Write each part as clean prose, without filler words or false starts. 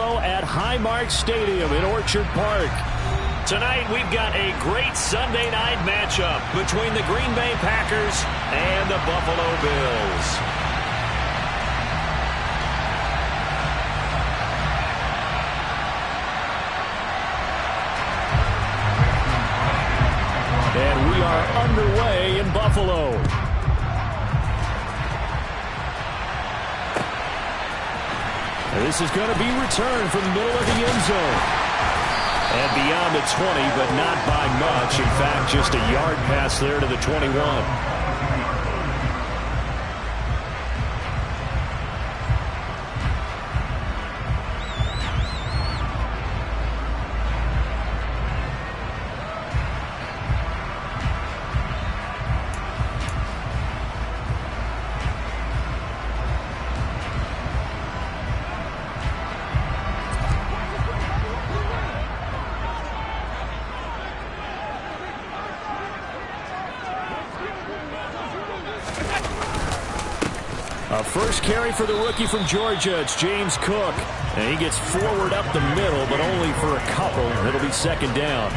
Buffalo at Highmark Stadium in Orchard Park. Tonight, we've got a great Sunday night matchup between the Green Bay Packers and the Buffalo Bills. And we are underway in Buffalo. This is going to be returned from the middle of the end zone. And beyond the 20, but not by much. In fact, just a yard pass there to the 21. A first carry for the rookie from Georgia. It's James Cook. And he gets forward up the middle, but only for a couple. It'll be second down.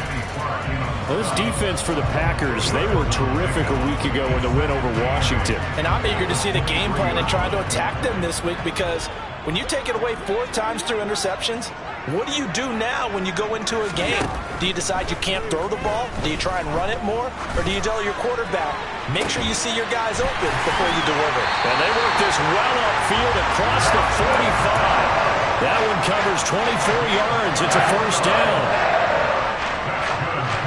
Well, this defense for the Packers, they were terrific a week ago in the win over Washington. And I'm eager to see the game plan and try to attack them this week, because when you take it away 4 times through interceptions, what do you do now when you go into a game? Do you decide you can't throw the ball? Do you try and run it more? Or do you tell your quarterback, make sure you see your guys open before you deliver? And they work this well upfield across the 45. That one covers 24 yards. It's a first down.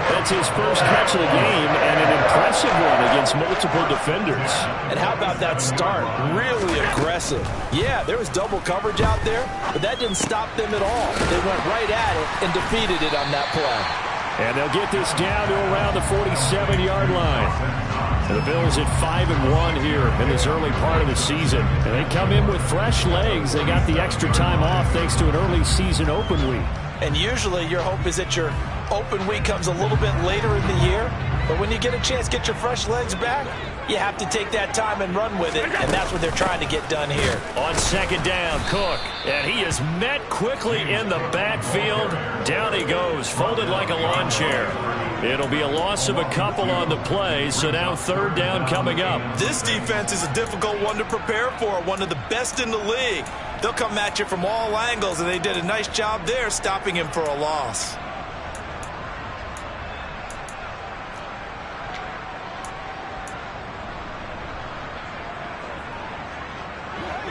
That's his first catch of the game, and an impressive one against multiple defenders. And how about that start? Really aggressive. Yeah, there was double coverage out there, but that didn't stop them at all. They went right at it and defeated it on that play. And they'll get this down to around the 47-yard line. And the Bills at 5-1 here in this early part of the season. And they come in with fresh legs. They got the extra time off thanks to an early season open week. And usually your hope is that your open week comes a little bit later in the year. But when you get a chance to get your fresh legs back, you have to take that time and run with it. And that's what they're trying to get done here. On second down, Cook. And he is met quickly in the backfield. Down he goes, folded like a lawn chair. It'll be a loss of a couple on the play, so now third down coming up. This defense is a difficult one to prepare for, one of the best in the league. They'll come at you from all angles, and they did a nice job there stopping him for a loss.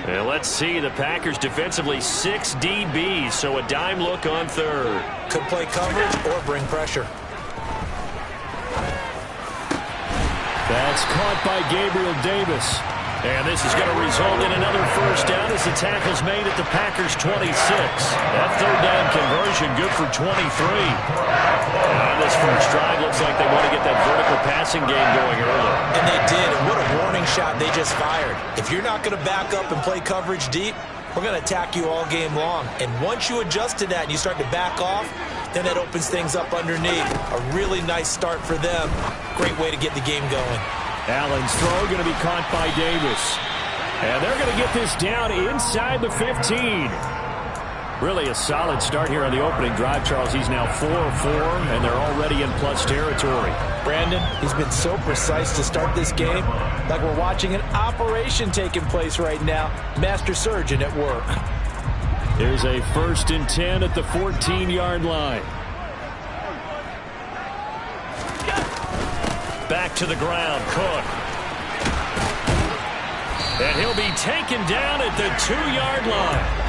And let's see, the Packers defensively 6 DBs, so a dime look on third. Could play coverage or bring pressure. That's caught by Gabriel Davis. And this is going to result in another first down as the tackle's made at the Packers' 26. That third down conversion good for 23. And this first drive looks like they want to get that vertical passing game going early. And they did, and what a warning shot they just fired. If you're not going to back up and play coverage deep, we're going to attack you all game long. And once you adjust to that and you start to back off, then that opens things up underneath. A really nice start for them. Great way to get the game going. Allen's throw going to be caught by Davis. And they're going to get this down inside the 15. Really a solid start here on the opening drive, Charles. He's now 4 of 4, and they're already in plus territory. Brandon, he's been so precise to start this game, like we're watching an operation taking place right now. Master surgeon at work. There's a 1st and 10 at the 14-yard line. Back to the ground, Cook. And he'll be taken down at the 2-yard line.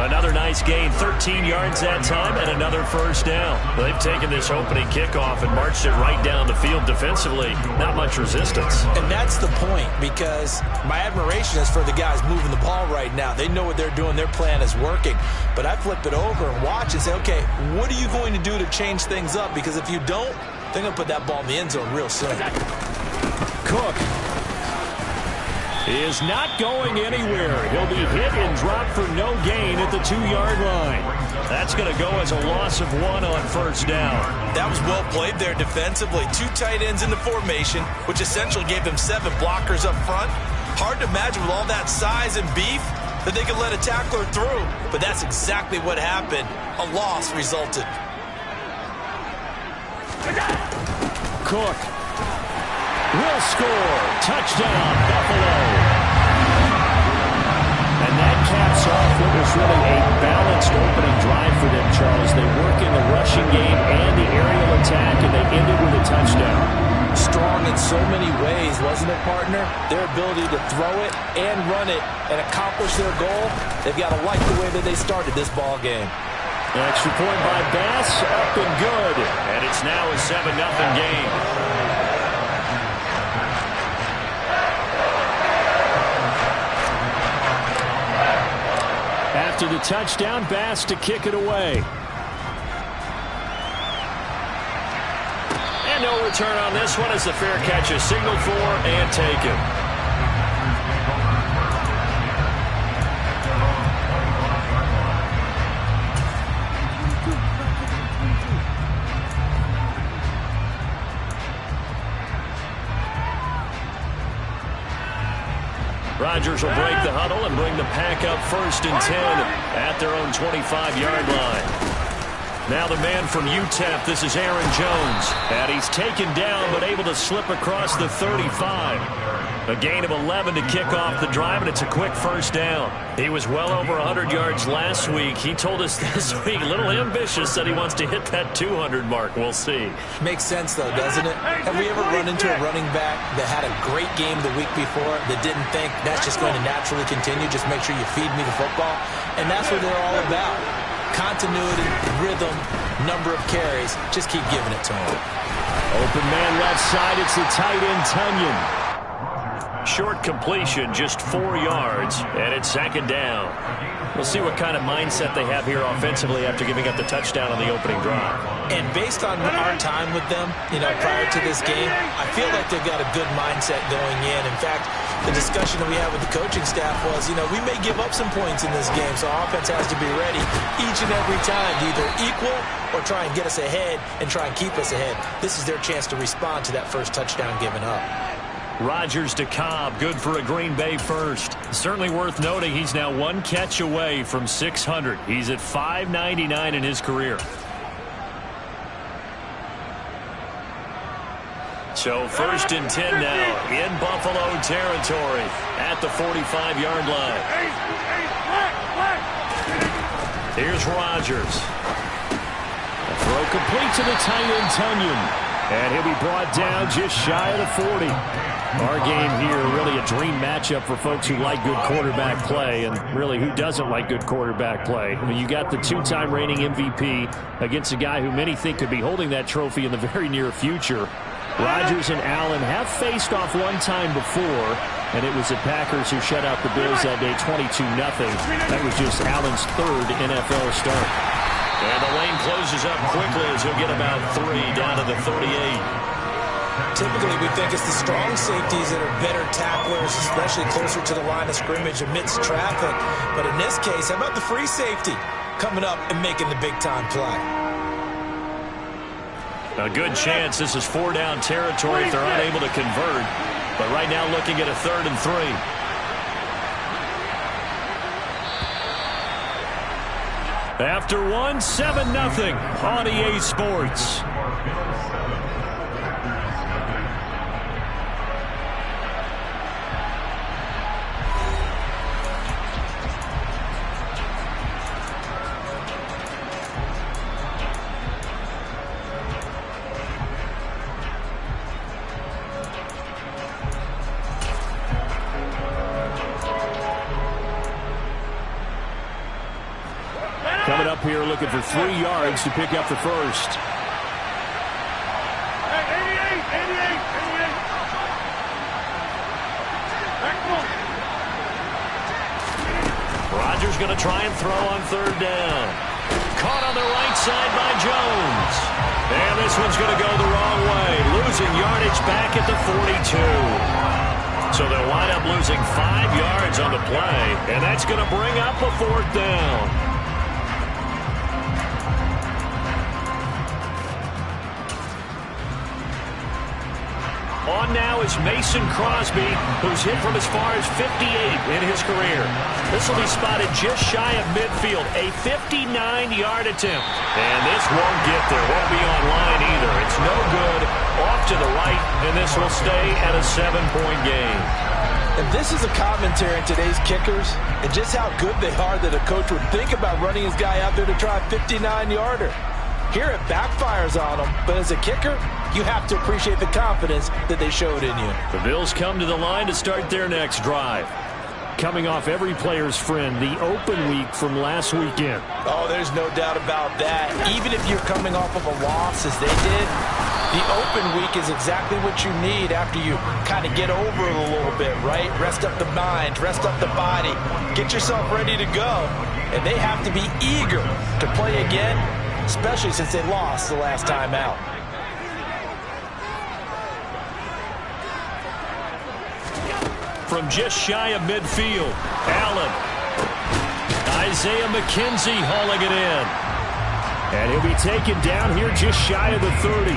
Another nice gain, 13 yards that time, and another first down. They've taken this opening kickoff and marched it right down the field defensively. Not much resistance. And that's the point, because my admiration is for the guys moving the ball right now. They know what they're doing. Their plan is working. But I flip it over and watch and say, okay, what are you going to do to change things up? Because if you don't, they're going to put that ball in the end zone real soon. Cook is not going anywhere. He'll be hit and dropped for no gain at the 2-yard line. That's going to go as a loss of 1 on first down. That was well played there defensively. 2 tight ends in the formation, which essentially gave them 7 blockers up front. Hard to imagine with all that size and beef, that they could let a tackler through, but that's exactly what happened. A loss resulted. Cook will score. Touchdown, Buffalo. And that caps off what was really a balanced opening drive for them, Charles. They work in the rushing game and the aerial attack, and they ended with a touchdown. Strong in so many ways, wasn't it, partner? Their ability to throw it and run it and accomplish their goal, they've got to like the way that they started this ball game. An extra point by Bass, up and good. And it's now a 7-0 game. After the touchdown, Bass to kick it away. And no return on this one as the fair catch is signaled for and taken. Rodgers will break the huddle and bring the pack up 1st and 10 at their own 25-yard line. Now the man from UTEP, this is Aaron Jones. And he's taken down but able to slip across the 35. A gain of 11 to kick off the drive, and it's a quick 1st down. He was well over 100 yards last week. He told us this week, a little ambitious, that he wants to hit that 200 mark. We'll see. Makes sense, though, doesn't it? Have we ever run into a running back that had a great game the week before that didn't think that's just going to naturally continue? Just make sure you feed me the football. And that's what they're all about. Continuity, rhythm, number of carries. Just keep giving it to him. Open man left side. It's the tight end, Tunyon. Short completion, just 4 yards, and it's 2nd down. We'll see what kind of mindset they have here offensively after giving up the touchdown on the opening drive. And based on our time with them, prior to this game, I feel like they've got a good mindset going in. In fact, the discussion that we had with the coaching staff was, we may give up some points in this game, so our offense has to be ready each and every time to either equal or try and get us ahead and try and keep us ahead. This is their chance to respond to that first touchdown given up. Rodgers to Cobb, good for a Green Bay first. Certainly worth noting he's now 1 catch away from 600. He's at 599 in his career. So 1st and 10 now in Buffalo territory at the 45-yard line. Here's Rodgers. A throw complete to the tight end, Tunyon. And he'll be brought down just shy of the 40. Our game here, really a dream matchup for folks who like good quarterback play, and really who doesn't like good quarterback play. I mean, you got the 2-time reigning MVP against a guy who many think could be holding that trophy in the very near future. Rodgers and Allen have faced off one time before, and it was the Packers who shut out the Bills that day 22-0. That was just Allen's 3rd NFL start. And the lane closes up quickly as he'll get about 3 down to the 38. Typically, we think it's the strong safeties that are better tacklers, especially closer to the line of scrimmage amidst traffic. But in this case, how about the free safety coming up and making the big-time play? A good chance this is 4-down territory if they're unable to convert. But right now looking at a 3rd and 3. After 7-0 on EA Sports. Coming up here looking for 3 yards to pick up the first. Rodgers going to try and throw on 3rd down. Caught on the right side by Jones. And this one's going to go the wrong way. Losing yardage back at the 42. So they'll wind up losing 5 yards on the play. And that's going to bring up a 4th down. On now is Mason Crosby, who's hit from as far as 58 in his career. This will be spotted just shy of midfield, a 59-yard attempt. And this won't get there, won't be on line either. It's no good, off to the right, and this will stay at a 7-point game. And this is a commentary on today's kickers and just how good they are that a coach would think about running his guy out there to try a 59-yarder. Here it backfires on him, but as a kicker, you have to appreciate the confidence that they showed in you. The Bills come to the line to start their next drive. Coming off every player's friend, the open week from last weekend. Oh, there's no doubt about that. Even if you're coming off of a loss as they did, the open week is exactly what you need after you kind of get over it a little bit, right? Rest up the mind, rest up the body, get yourself ready to go. And they have to be eager to play again, especially since they lost the last time out. From just shy of midfield, Allen. Isaiah McKenzie hauling it in. And he'll be taken down here just shy of the 30.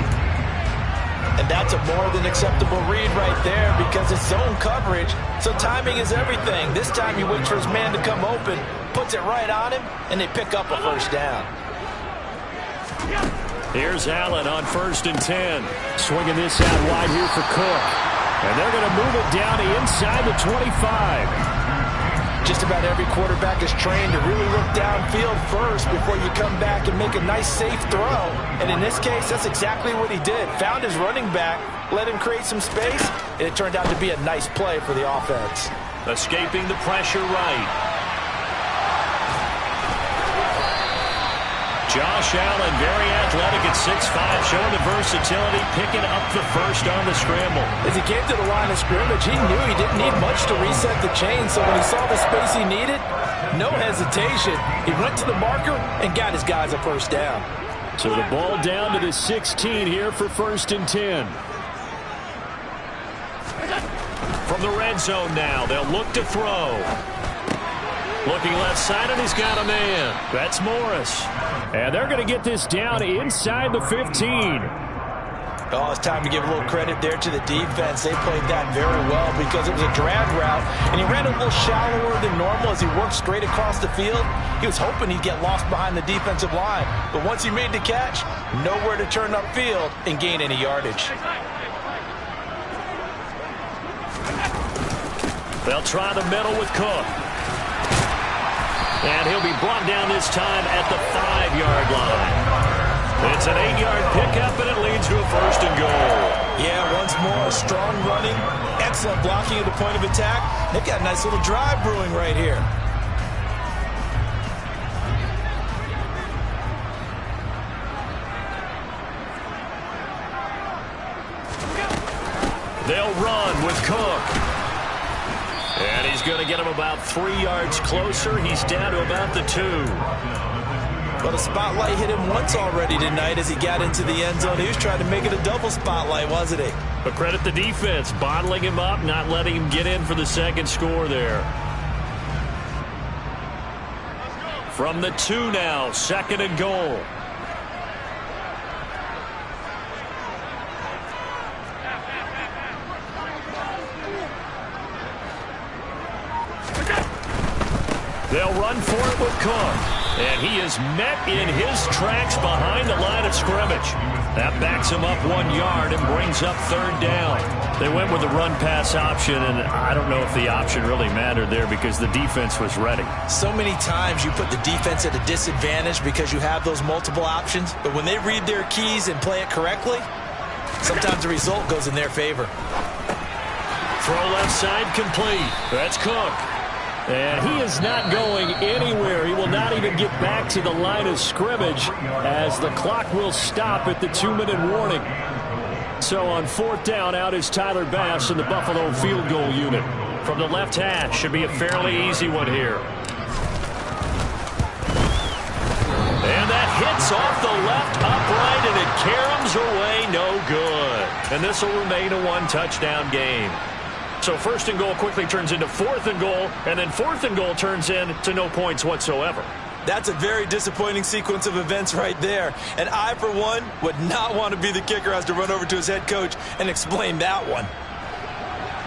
And that's a more than acceptable read right there because it's zone coverage, so timing is everything. This time he waits for his man to come open, puts it right on him, and they pick up a first down. Here's Allen on 1st and 10. Swinging this out wide here for Cook. And they're going to move it down to inside the 25. Just about every quarterback is trained to really look downfield first before you come back and make a nice, safe throw. And in this case, that's exactly what he did. Found his running back, let him create some space, and it turned out to be a nice play for the offense. Escaping the pressure right. Josh Allen, very athletic at 6'5", showing the versatility, picking up the first on the scramble. As he came to the line of scrimmage, he knew he didn't need much to reset the chain, so when he saw the space he needed, no hesitation. He went to the marker and got his guys a first down. So the ball down to the 16 here for 1st and 10. From the red zone now, they'll look to throw. Looking left side, and he's got a man. That's Morris. And they're going to get this down inside the 15. Oh, it's time to give a little credit there to the defense. They played that very well because it was a drag route, and he ran a little shallower than normal as he worked straight across the field. He was hoping he'd get lost behind the defensive line, but once he made the catch, nowhere to turn upfield and gain any yardage. They'll try the middle with Cook. And he'll be brought down this time at the 5-yard line. It's an 8-yard pickup, and it leads to a 1st and goal. Yeah, once more, strong running, excellent blocking at the point of attack. They've got a nice little drive brewing right here. They'll run with Cook. And he's going to get him about 3 yards closer. He's down to about the 2. Well, the spotlight hit him once already tonight as he got into the end zone. He was trying to make it a double spotlight, wasn't he? But credit the defense, bottling him up, not letting him get in for the second score there. From the 2 now, 2nd and goal. They'll run for it with Cook. And he is met in his tracks behind the line of scrimmage. That backs him up 1 yard and brings up 3rd down. They went with the run-pass option, and I don't know if the option really mattered there because the defense was ready. So many times you put the defense at a disadvantage because you have those multiple options, but when they read their keys and play it correctly, sometimes the result goes in their favor. Throw left side complete. That's Cook. And he is not going anywhere. He will not even get back to the line of scrimmage as the clock will stop at the 2-minute warning. So on 4th down, out is Tyler Bass in the Buffalo field goal unit. From the left hash, should be a fairly easy one here. And that hits off the left upright, and it caroms away, no good. And this will remain a 1-touchdown game. So 1st and goal quickly turns into 4th and goal, and then 4th and goal turns into no points whatsoever. That's a very disappointing sequence of events right there. And I, for one, would not want to be the kicker who has to run over to his head coach and explain that one.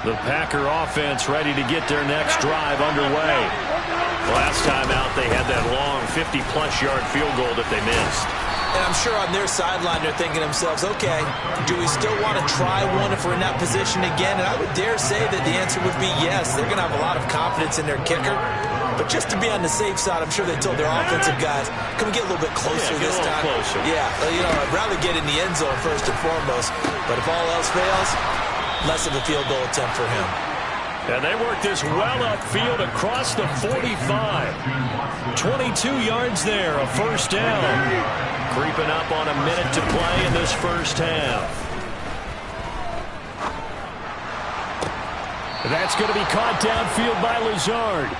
The Packer offense ready to get their next drive underway. Last time out, they had that long 50-plus yard field goal that they missed. And I'm sure on their sideline they're thinking to themselves, okay, do we still want to try one if we're in that position again? And I would dare say that the answer would be yes. They're going to have a lot of confidence in their kicker. But just to be on the safe side, I'm sure they told their offensive guys, can we get a little bit closer this time? Closer. Yeah, I'd rather get in the end zone first and foremost. But if all else fails, less of a field goal attempt for him. And they work this well upfield across the 45. 22 yards there, a first down. Creeping up on a minute to play in this first half. That's going to be caught downfield by Lazard.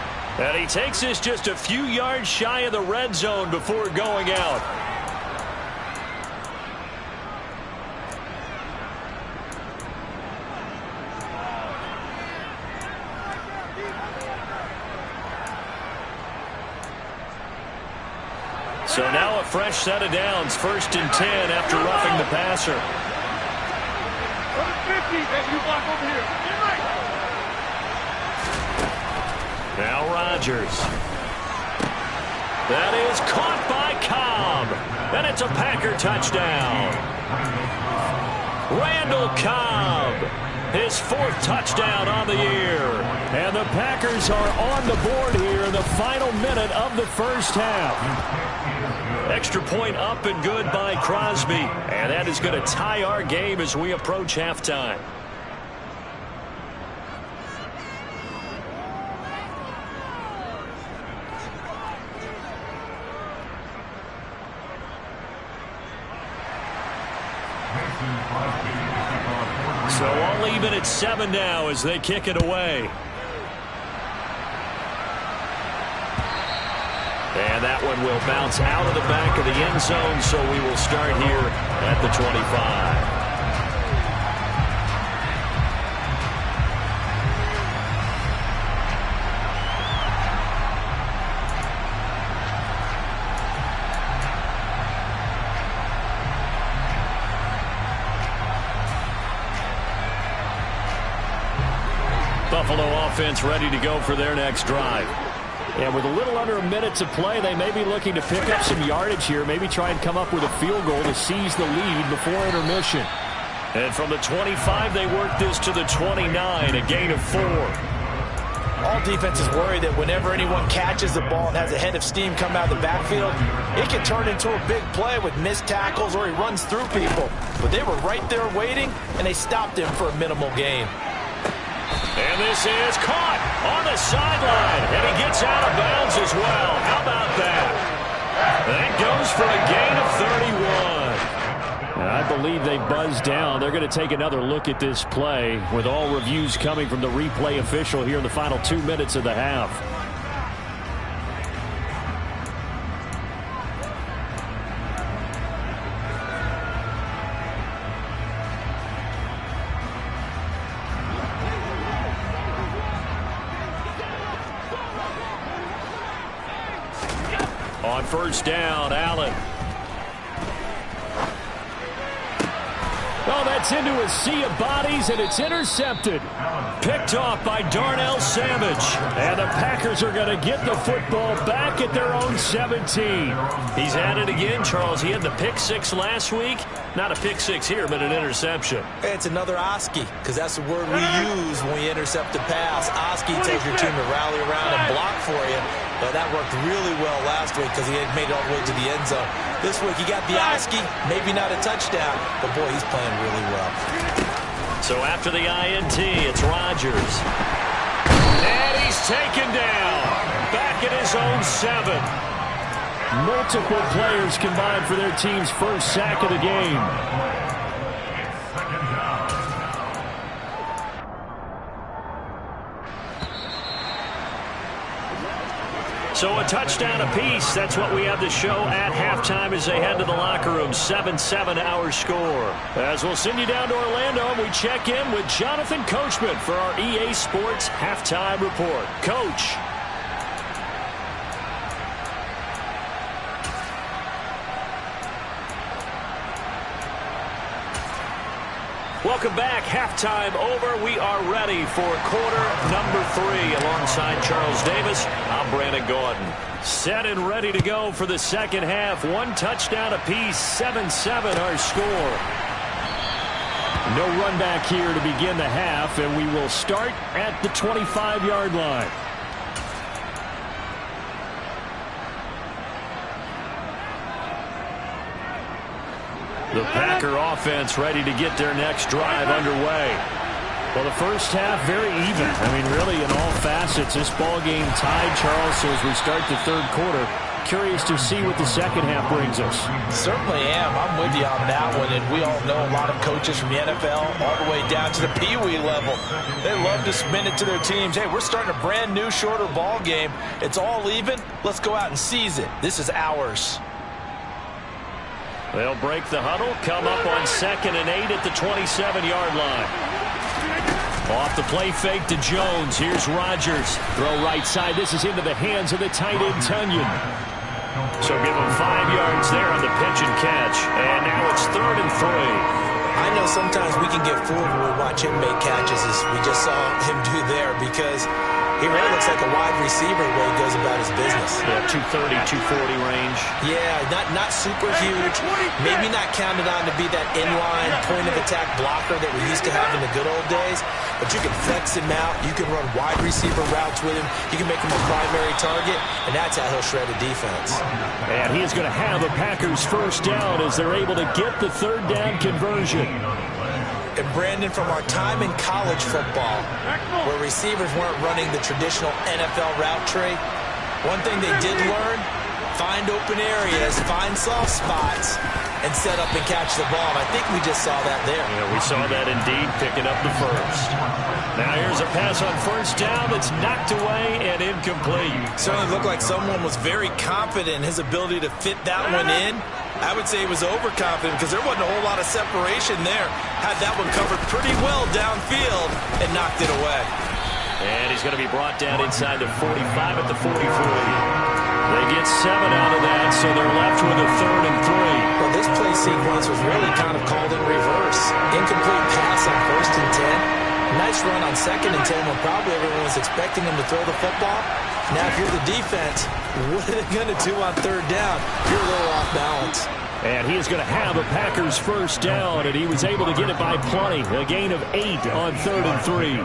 And he takes this just a few yards shy of the red zone before going out. So now a fresh set of downs, 1st and 10 after roughing the passer. 50, you block over here. Now Rodgers. That is caught by Cobb. And it's a Packer touchdown. Randall Cobb, his 4th touchdown on the year. And the Packers are on the board here in the final minute of the first half. Extra point up and good by Crosby. And that is going to tie our game as we approach halftime. So all even at 7 now as they kick it away. And that one will bounce out of the back of the end zone, so we will start here at the 25. Buffalo offense ready to go for their next drive. And with a little under a minute to play, they may be looking to pick up some yardage here, maybe try and come up with a field goal to seize the lead before intermission. And from the 25, they work this to the 29, a gain of 4. All defenses worry that whenever anyone catches the ball and has a head of steam come out of the backfield, it can turn into a big play with missed tackles or he runs through people. But they were right there waiting, and they stopped him for a minimal gain. And this is caught on the sideline, and he gets out of bounds as well. How about that? That goes for a gain of 31. And I believe they buzzed down. They're going to take another look at this play with all reviews coming from the replay official here in the final 2 minutes of the half. On first down, Allen. Oh, that's into a sea of bodies, and it's intercepted. Picked off by Darnell Savage. And the Packers are going to get the football back at their own 17. He's at it again, Charles. He had the pick 6 last week. Not a pick 6 here, but an interception. It's another Oski, because that's the word we use when we intercept a pass. Oski tells your team to rally around and block for you. But that worked really well last week because he had made it all the way to the end zone. This week he got the Oski, maybe not a touchdown, but boy, he's playing really well. So after the INT, it's Rodgers. And he's taken down. Back at his own 7. Multiple players combined for their team's first sack of the game. So a touchdown apiece. That's what we have to show at halftime as they head to the locker room. 7-7 our score. As we'll send you down to Orlando, we check in with Jonathan Coachman for our EA Sports Halftime Report. Coach. Welcome back. Halftime over. We are ready for quarter number 3. Alongside Charles Davis, I'm Brandon Gordon. Set and ready to go for the second half. 1 touchdown apiece. 7-7 our score. No run back here to begin the half, and we will start at the 25-yard line. The Packer offense ready to get their next drive underway. Well, the first half very even. I mean, really in all facets, this ball game tied, Charles. So as we start the third quarter, curious to see what the second half brings us. Certainly am. I'm with you on that one. And we all know a lot of coaches from the NFL all the way down to the Pee-wee level. They love to spin it to their teams. Hey, we're starting a brand new, shorter ball game. It's all even. Let's go out and seize it. This is ours. They'll break the huddle, come up on 2nd and 8 at the 27-yard line. Off the play fake to Jones. Here's Rodgers. Throw right side. This is into the hands of the tight end, Tunyon. So give him 5 yards there on the pitch and catch. And now it's 3rd and 3. I know sometimes we can get fooled when we watch him make catches, as we just saw him do there, because he really looks like a wide receiver the way he goes about his business. Yeah, 230, 240 range. Yeah, not super huge. Maybe not counted on to be that inline point-of-attack blocker that we used to have in the good old days. But you can flex him out. You can run wide receiver routes with him. You can make him a primary target, and that's how he'll shred a defense. And he is going to have a Packers first down as they're able to get the 3rd down conversion. And Brandon, from our time in college football, where receivers weren't running the traditional NFL route tree, one thing they did learn, find open areas, find soft spots, and set up and catch the ball. I think we just saw that there. Yeah, we saw that indeed, picking up the first. Now here's a pass on first down that's knocked away and incomplete. Certainly looked like someone was very confident in his ability to fit that one in. I would say he was overconfident because there wasn't a whole lot of separation there. Had that one covered pretty well downfield and knocked it away. And he's going to be brought down inside the 45 at the 43. They get 7 out of that, so they're left with a 3rd and 3. Well, this play sequence was really kind of called in reverse. Incomplete pass on 1st and 10. Nice run on 2nd and 10 when probably everyone was expecting him to throw the football. Now, if you're the defense, what are they going to do on 3rd down? You're a little off balance. And he is going to have a Packers first down, and he was able to get it by plenty. A gain of 8 on 3rd and 3.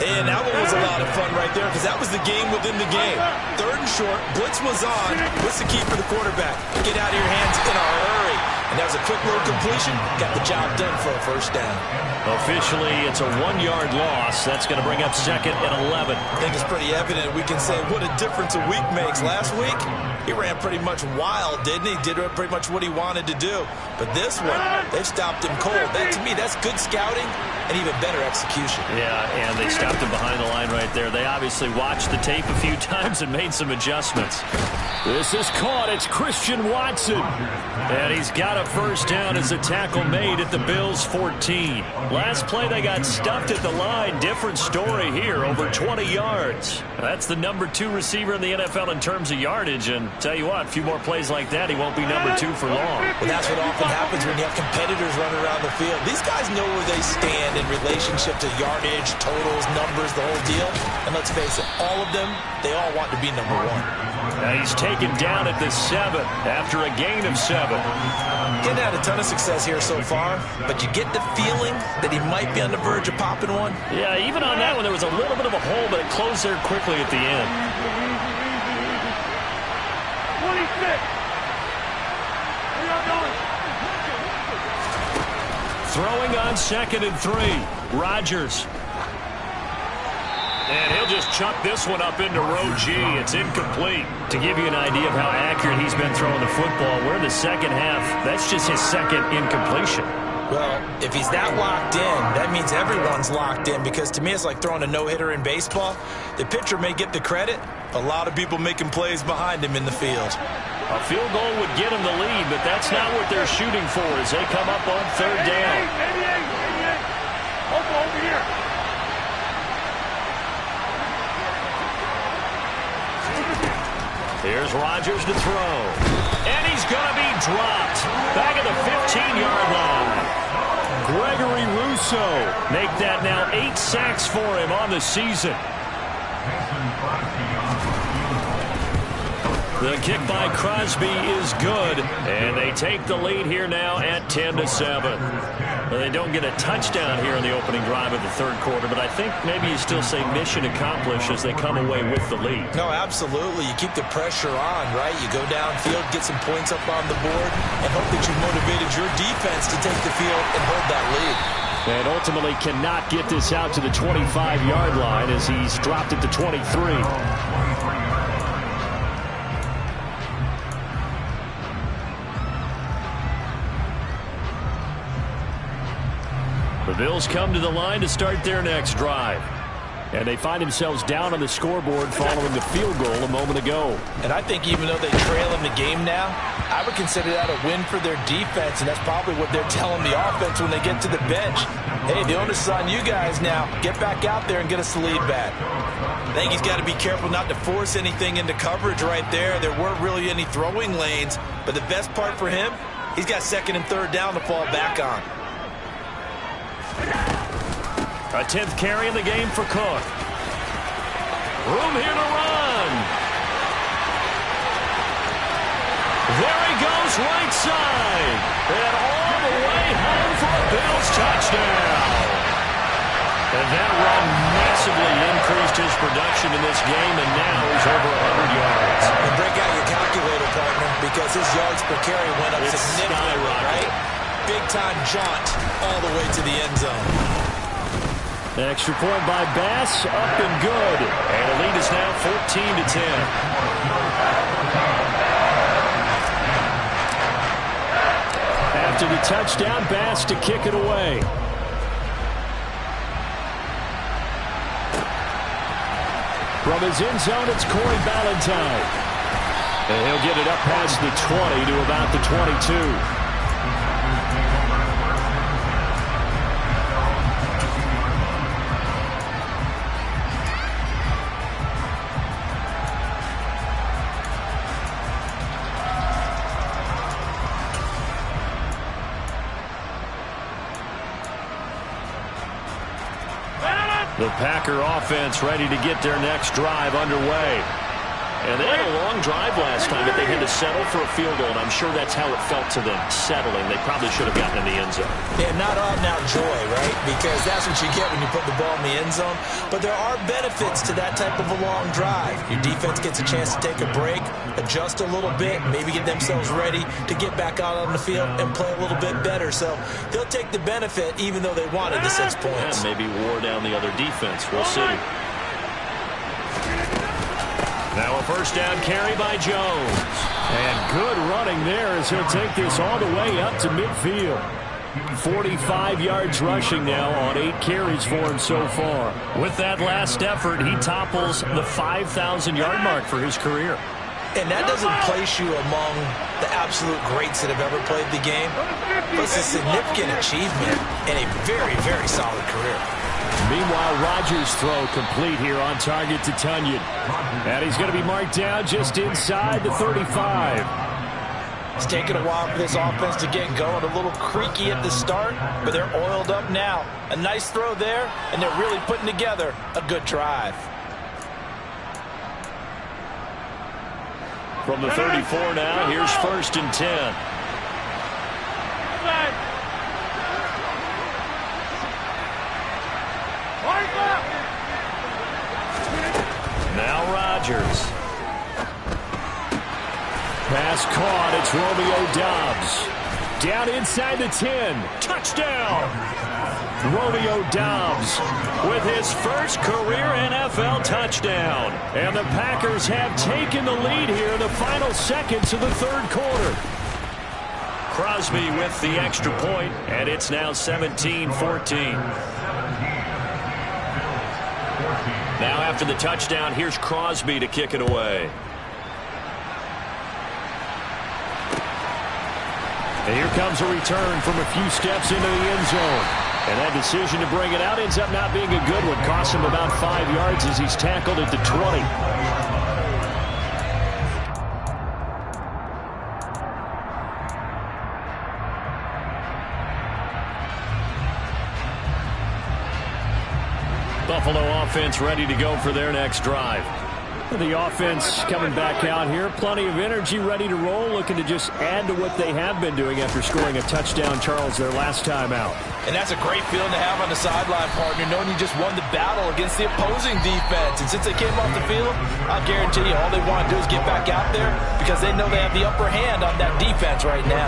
And that one was a lot of fun right there because that was the game within the game. 3rd and short, blitz was on. What's the key for the quarterback? Get out of your hands in a hurry. And that was a quick little completion. Got the job done for a first down. Officially, it's a 1-yard loss. That's going to bring up 2nd and 11. I think it's pretty evident. We can say what a difference a week makes. Last week, he ran pretty much wild, didn't he? Did pretty much what he wanted to do. But this one, they've stopped him cold. That, to me, that's good scouting and even better execution. Yeah, and they stopped him behind the line right there. They obviously watched the tape a few times and made some adjustments. This is caught. It's Christian Watson. And he's got a first down as a tackle made at the Bills' 14. Last play, they got stuffed at the line. Different story here, over 20 yards. That's the number 2 receiver in the NFL in terms of yardage. And tell you what, a few more plays like that, he won't be number 2 for long. Well, that's what often happens when you have competitors running around the field. These guys know where they stand in relationship to yardage, totals, numbers, the whole deal. And let's face it, all of them, they all want to be number 1. Now he's taken down at the 7 after a gain of 7. Getting had a ton of success here so far, but you get the feeling that he might be on the verge of popping one. Yeah, even on that one, there was a little bit of a hole, but it closed there quickly at the end. 26. Throwing on 2nd and 3. Rodgers. And he'll just chuck this one up into row G. It's incomplete. To give you an idea of how accurate he's been throwing the football, we're in the second half. That's just his 2nd incompletion. Well, if he's that locked in, that means everyone's locked in, because to me it's like throwing a no-hitter in baseball. The pitcher may get the credit, a lot of people making plays behind him in the field. A field goal would get him the lead, but that's not what they're shooting for as they come up on 3rd down. 88. Over here. Here's Rodgers to throw. And he's going to be dropped. Back at the 15-yard line. Gregory Rousseau. Make that now 8 sacks for him on the season. The kick by Crosby is good, and they take the lead here now at 10-7. Well, they don't get a touchdown here in the opening drive of the third quarter, but I think maybe you still say mission accomplished as they come away with the lead. No, absolutely. You keep the pressure on, right? You go downfield, get some points up on the board, and hope that you've motivated your defense to take the field and hold that lead. And ultimately cannot get this out to the 25-yard line as he's dropped it to 23. The Bills come to the line to start their next drive. And they find themselves down on the scoreboard following the field goal a moment ago. And I think even though they trail in the game now, I would consider that a win for their defense, and that's probably what they're telling the offense when they get to the bench. Hey, the onus is on you guys now. Get back out there and get us the lead back. I think he's got to be careful not to force anything into coverage right there. There weren't really any throwing lanes, but the best part for him, he's got second and third down to fall back on. A 10th carry in the game for Cook. Room here to run. There he goes, right side. And all the way home for a Bills touchdown. And that run massively increased his production in this game, and now he's over 100 yards. And break out your calculator, partner, because his yards per carry went up significantly, right? Big-time jaunt all the way to the end zone. An extra point by Bass, up and good. And the lead is now 14-10. After the touchdown, Bass to kick it away. From his end zone, it's Corey Ballantyne. And he'll get it up past the 20 to about the 22. The Packer offense ready to get their next drive underway. And they had a long drive last time, but they had to settle for a field goal, and I'm sure that's how it felt to them, settling. They probably should have gotten in the end zone. Yeah, not out-and-out joy, right? Because that's what you get when you put the ball in the end zone. But there are benefits to that type of a long drive. Your defense gets a chance to take a break, adjust a little bit, maybe get themselves ready to get back out on the field and play a little bit better. So they'll take the benefit even though they wanted the 6 points. And maybe wore down the other defense. We'll see. Now a first down carry by Jones. And good running there as he'll take this all the way up to midfield. 45 yards rushing now on 8 carries for him so far. With that last effort, he topples the 5,000-yard mark for his career. And that doesn't place you among the absolute greats that have ever played the game. But it's a significant achievement and a very, very solid career. Meanwhile, Rodgers' throw complete here on target to Tunyon. And he's going to be marked down just inside the 35. It's taken a while for this offense to get going. A little creaky at the start, but they're oiled up now. A nice throw there, and they're really putting together a good drive. From the 34 now, here's 1st and 10. Now Rodgers. Pass caught. It's Romeo Doubs. Down inside the 10. Touchdown. Romeo Doubs with his first career NFL touchdown. And the Packers have taken the lead here in the final seconds of the third quarter. Crosby with the extra point, and it's now 17-14. Now after the touchdown, here's Crosby to kick it away. And here comes a return from a few steps into the end zone. And that decision to bring it out ends up not being a good one. Costs him about 5 yards as he's tackled at the 20. Buffalo offense ready to go for their next drive. The offense coming back out here. Plenty of energy, ready to roll, looking to just add to what they have been doing after scoring a touchdown, Charles, their last time out. And that's a great feeling to have on the sideline, partner, knowing you just won the battle against the opposing defense. And since they came off the field, I'll guarantee you all they want to do is get back out there because they know they have the upper hand on that defense right now.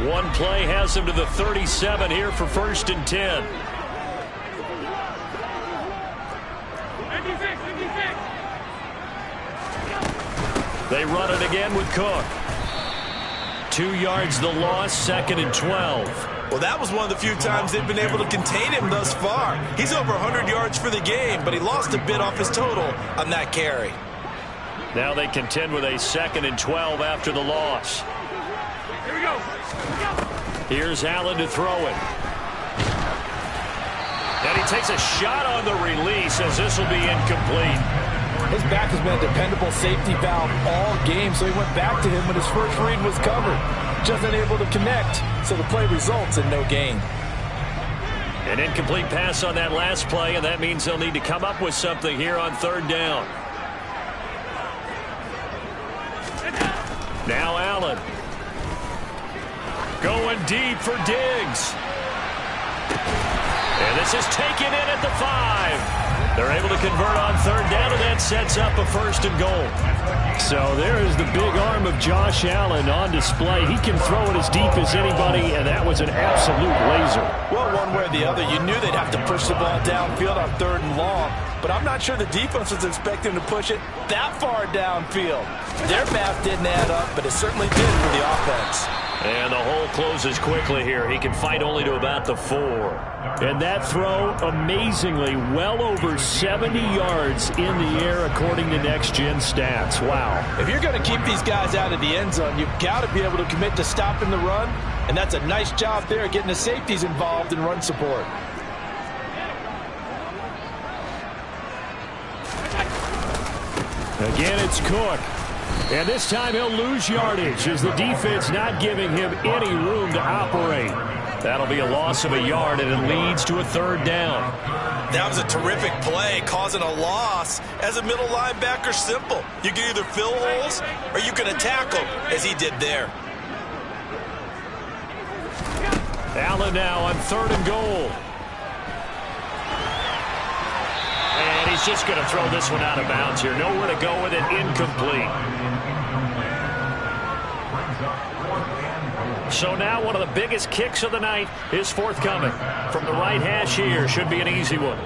One play has him to the 37 here for 1st and 10. They run it again with Cook. 2 yards the loss, 2nd and 12. Well, that was one of the few times they've been able to contain him thus far. He's over 100 yards for the game, but he lost a bit off his total on that carry. Now they contend with a 2nd and 12 after the loss. Here we go. Here's Allen to throw it. And he takes a shot on the release as this will be incomplete. His back has been a dependable safety valve all game, so he went back to him when his first read was covered. Just unable to connect, so the play results in no gain. An incomplete pass on that last play, and that means they'll need to come up with something here on 3rd down. Now Allen. Going deep for Diggs. And this is taken in at the 5. They're able to convert on 3rd down, and that sets up a 1st and goal. So there is the big arm of Josh Allen on display. He can throw it as deep as anybody, and that was an absolute laser. Well, one way or the other, you knew they'd have to push the ball downfield on 3rd and long, but I'm not sure the defense was expecting to push it that far downfield. Their math didn't add up, but it certainly did for the offense. And the hole closes quickly here. He can fight only to about the 4. And that throw, amazingly, well over 70 yards in the air according to Next Gen Stats. Wow. If you're going to keep these guys out of the end zone, you've got to be able to commit to stopping the run, and that's a nice job there getting the safeties involved in run support. Again, it's Cook. And this time he'll lose yardage as the defense not giving him any room to operate. That'll be a loss of a yard, and it leads to a 3rd down. That was a terrific play, causing a loss. As a middle linebacker, simple. You can either fill holes or you can attack them, as he did there. Allen now on 3rd and goal. And he's just going to throw this one out of bounds here. Nowhere to go with it. Incomplete. So now one of the biggest kicks of the night is forthcoming. From the right hash here. Should be an easy one.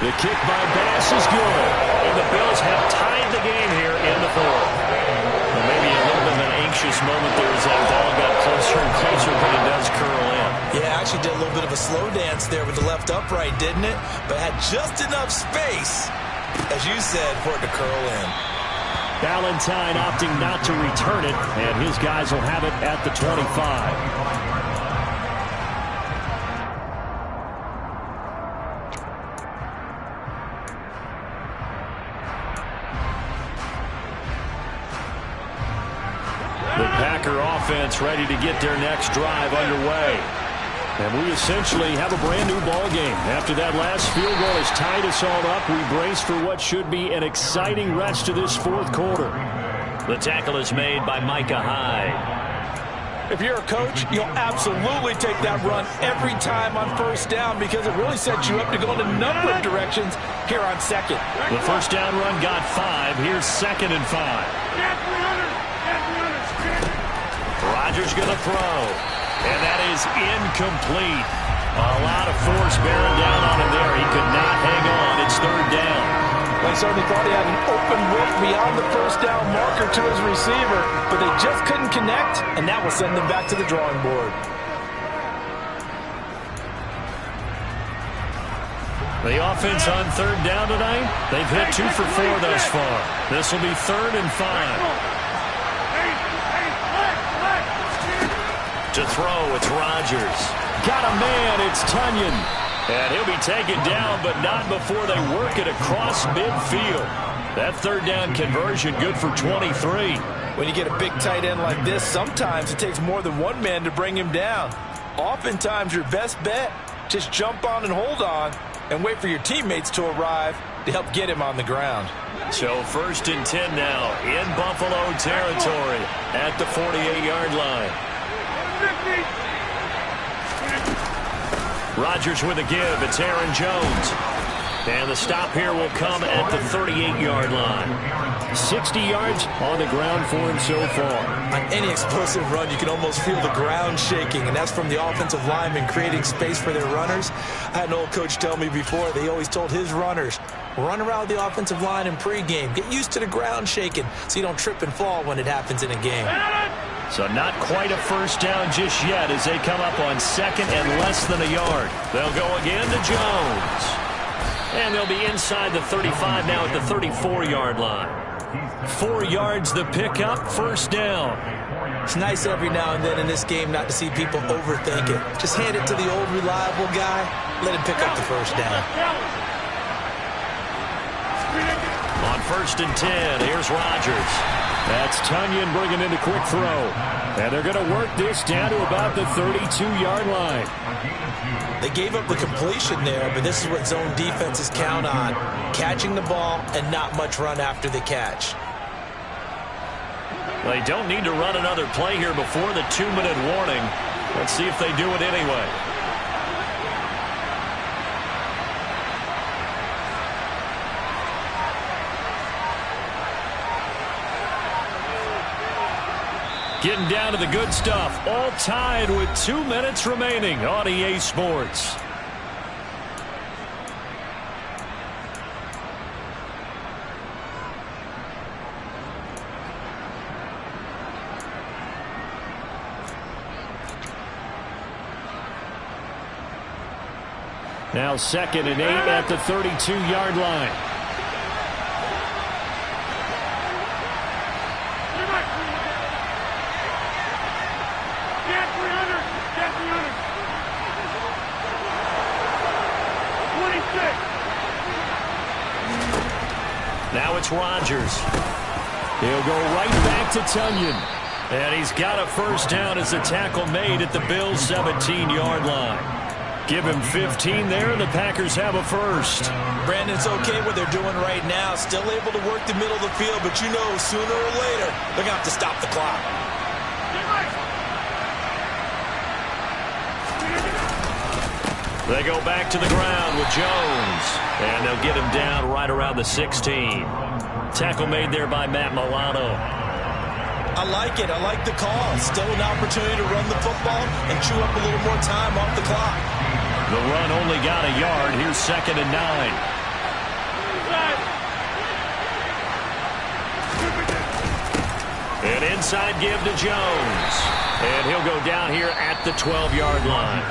The kick by Bass is good. And the Bills have tied the game here in the 4th. Well, maybe a little bit of an anxious moment there as that ball got closer and closer, but it does curl in. Yeah, actually did a little bit of a slow dance there with the left upright, didn't it? But had just enough space, as you said, for it to curl in. Valentine opting not to return it, and his guys will have it at the 25. The Packer offense ready to get their next drive underway. And we essentially have a brand new ball game. After that last field goal has tied us all up, we brace for what should be an exciting rest of this 4th quarter. The tackle is made by Micah Hyde. If you're a coach, you'll absolutely take that run every time on 1st down because it really sets you up to go in a number of directions here on 2nd. The 1st down run got 5. Here's 2nd and 5. Rodgers going to throw. And that is incomplete. A lot of force bearing down on him there. He could not hang on. It's 3rd down. They certainly thought he had an open look beyond the 1st down marker to his receiver, but they just couldn't connect, and that will send them back to the drawing board. The offense on third down tonight, they've hit 2 for 4 thus far. This will be 3rd and 5. To throw, it's Rodgers. Got a man, it's Tunyon. And he'll be taken down, but not before they work it across midfield. That 3rd down conversion good for 23. When you get a big tight end like this, sometimes it takes more than one man to bring him down. Oftentimes, your best bet, just jump on and hold on and wait for your teammates to arrive to help get him on the ground. So 1st and 10 now in Buffalo territory at the 48-yard line. Rodgers with a give. It's Aaron Jones. And the stop here will come at the 38-yard line. 60 yards on the ground for him so far. On any explosive run, you can almost feel the ground shaking, and that's from the offensive linemen creating space for their runners. I had an old coach tell me before, they always told his runners, run around the offensive line in pregame. Get used to the ground shaking so you don't trip and fall when it happens in a game. So not quite a 1st down just yet as they come up on 2nd and less than a yard. They'll go again to Jones. And they'll be inside the 35 now at the 34-yard line. 4 yards the pickup, 1st down. It's nice every now and then in this game not to see people overthink it. Just hand it to the old reliable guy, let him pick up the 1st down. On 1st and 10, here's Rodgers. That's Tunyon bringing in a quick throw. And they're going to work this down to about the 32-yard line. They gave up the completion there, but this is what zone defenses count on. Catching the ball and not much run after the catch. They don't need to run another play here before the 2-minute warning. Let's see if they do it anyway. Getting down to the good stuff. All tied with 2 minutes remaining on EA Sports. Now 2nd and 8 at the 32-yard line. Now it's Rodgers. He'll go right back to Tunyon. And he's got a 1st down as a tackle made at the Bills' 17-yard line. Give him 15 there, and the Packers have a 1st. Brandon, it's okay what they're doing right now. Still able to work the middle of the field, but you know sooner or later they're going to have to stop the clock. They go back to the ground with Jones. And they'll get him down right around the 16. Tackle made there by Matt Milano. I like it. I like the call. Still an opportunity to run the football and chew up a little more time off the clock. The run only got a yard. Here's 2nd and 9. An inside give to Jones. And he'll go down here at the 12-yard line.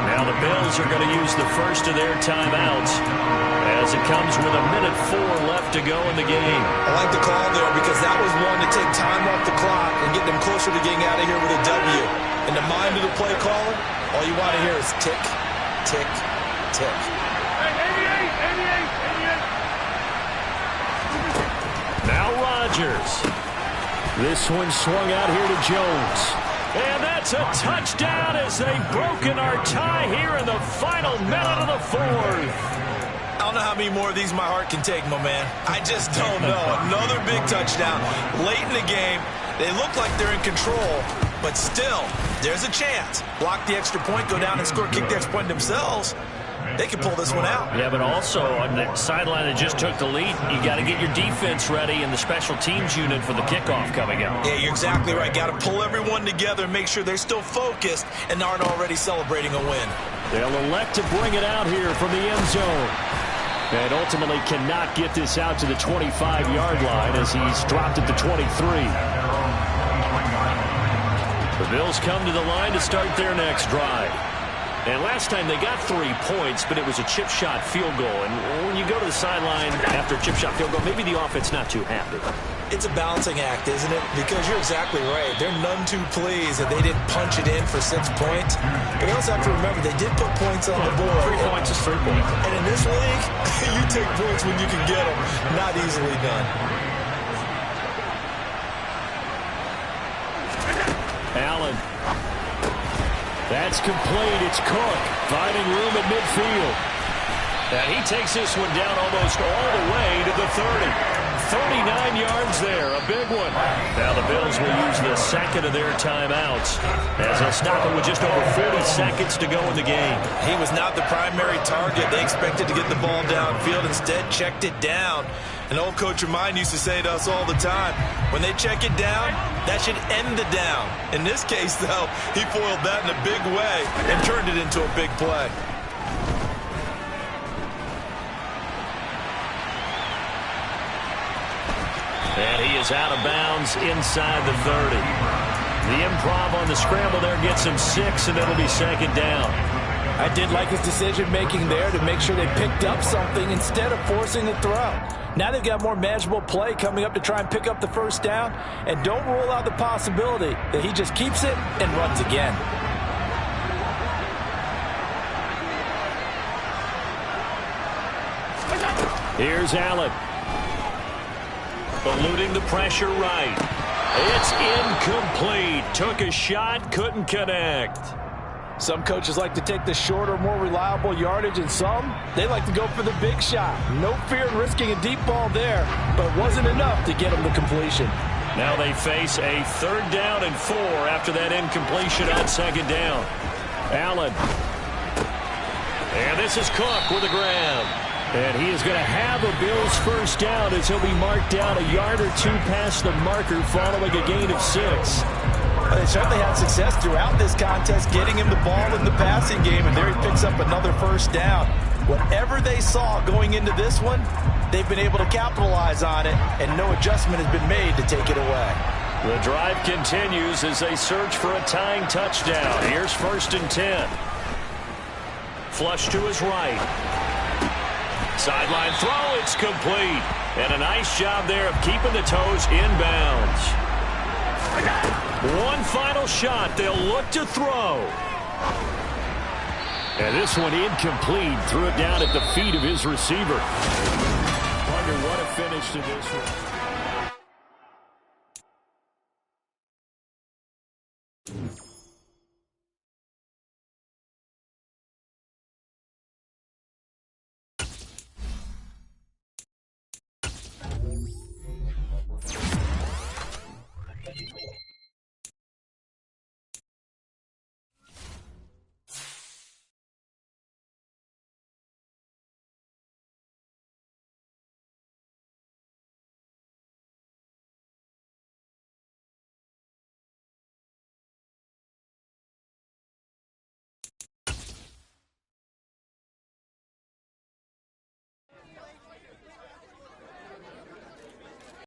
Now the Bills are going to use the 1st of their timeouts as it comes with 1:04 left to go in the game. I like the call there because that was one to take time off the clock and get them closer to getting out of here with a W. In the mind of the play caller, all you want to hear is tick, tick, tick. Now Rodgers. This one swung out here to Jones. And that's a touchdown as they've broken our tie here in the final minute of the 4th. I don't know how many more of these my heart can take, my man. I just don't know. Another big touchdown. Late in the game, they look like they're in control, but still, there's a chance. Block the extra point, go down and score, kick the extra point themselves. They can pull this one out. Yeah, but also on the sideline that just took the lead, you got to get your defense ready and the special teams unit for the kickoff coming up. Yeah, you're exactly right. Got to pull everyone together and make sure they're still focused and aren't already celebrating a win. They'll elect to bring it out here from the end zone. And ultimately cannot get this out to the 25-yard line as he's dropped at the 23. The Bills come to the line to start their next drive. And last time they got 3 points, but it was a chip shot field goal. And when you go to the sideline after a chip shot field goal, maybe the offense not too happy. It's a balancing act, isn't it? Because you're exactly right. They're none too pleased that they didn't punch it in for 6 points. But you also have to remember they did put points on the board. 3 points is 3 points. And in this league, you take points when you can get them. Not easily done. Allen. That's complete. It's Cook finding room at midfield. And he takes this one down almost all the way to the 30. 39 yards there, a big one. Now the Bills will use the second of their timeouts as they'll stop it with just over 40 seconds to go in the game. He was not the primary target. They expected to get the ball downfield. Instead, checked it down. An old coach of mine used to say to us all the time, when they check it down, that should end the down. In this case, though, he foiled that in a big way and turned it into a big play. And he is out of bounds inside the 30. The improv on the scramble there gets him 6, and it'll be second down. I did like his decision-making there to make sure they picked up something instead of forcing a throw. Now they've got more manageable play coming up to try and pick up the first down, and don't rule out the possibility that he just keeps it and runs again. Here's Allen. Eluding the pressure right. It's incomplete. Took a shot, couldn't connect. Some coaches like to take the shorter, more reliable yardage, and some, they like to go for the big shot. No fear in risking a deep ball there, but it wasn't enough to get them the completion. Now they face a 3rd down and 4 after that incompletion on second down. Allen. And this is Cook with the grab. And he is going to have a Bills first down as he'll be marked down a yard or 2 past the marker following a gain of 6. They certainly had success throughout this contest getting him the ball in the passing game, and there he picks up another first down. Whatever they saw going into this one, they've been able to capitalize on it, and no adjustment has been made to take it away. The drive continues as they search for a tying touchdown. Here's 1st and 10. Flush to his right. Sideline throw, it's complete. And a nice job there of keeping the toes inbounds. One final shot, they'll look to throw. And this one incomplete. Threw it down at the feet of his receiver. Wonder what a finish to this one.